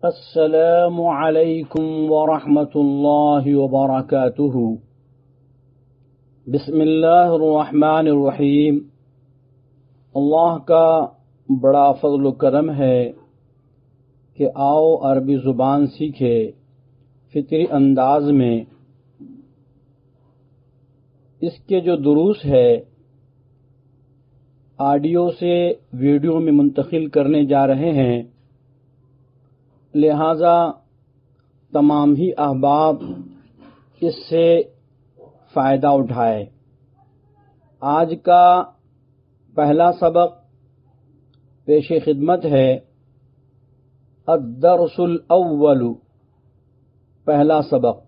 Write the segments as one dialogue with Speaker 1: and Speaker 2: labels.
Speaker 1: السلام علیکم ورحمۃ اللہ وبرکاتہ۔ بسم اللہ الرحمن الرحیم۔ اللہ کا بڑا فضل و کرم ہے کہ آؤ عربی زبان سیکھے فطری انداز میں۔ اس کے جو دروس ہے آڈیو سے ویڈیو میں منتقل کرنے جا رہے ہیں، لہذا تمام ہی احباب اس سے فائدہ اٹھائے۔ آج کا پہلا سبق پیش خدمت ہے الدرس الاول، پہلا سبق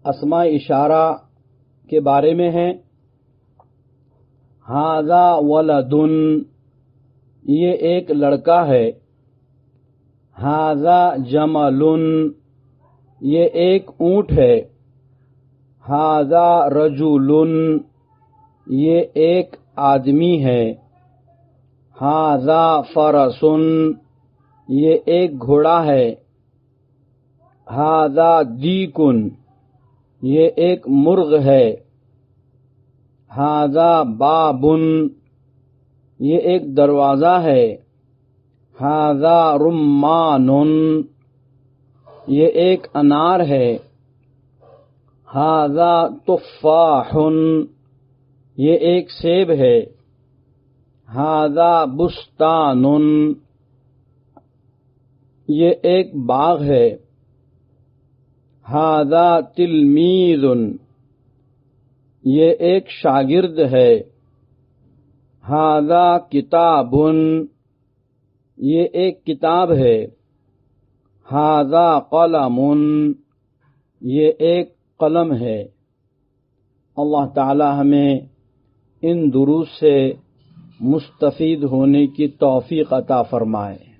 Speaker 1: اسماء اشارہ کے بارے میں ہے۔ ھذا ولد، یہ ایک لڑکا ہے۔ ھذا جمل، یہ ایک اونٹ ہے۔ ھذا رجل، یہ ایک آدمی ہے۔ ھذا فرس، یہ ایک گھوڑا ہے۔ ھذا دیک، یہ ایک مرغ ہے۔ ھذا باب، یہ ایک دروازہ ہے۔ ھذا رمان، یہ ایک انار ہے۔ ھذا تفاح، یہ ایک سیب ہے۔ ھذا بستان، یہ ایک باغ ہے۔ ھذا تلمیذ، یہ ایک شاگرد ہے۔ ھذا کتاب، یہ ایک کتاب ہے۔ ھذا قلم، یہ ایک قلم ہے۔ اللہ تعالی ہمیں ان دروس سے مستفید ہونے کی توفیق عطا فرمائے۔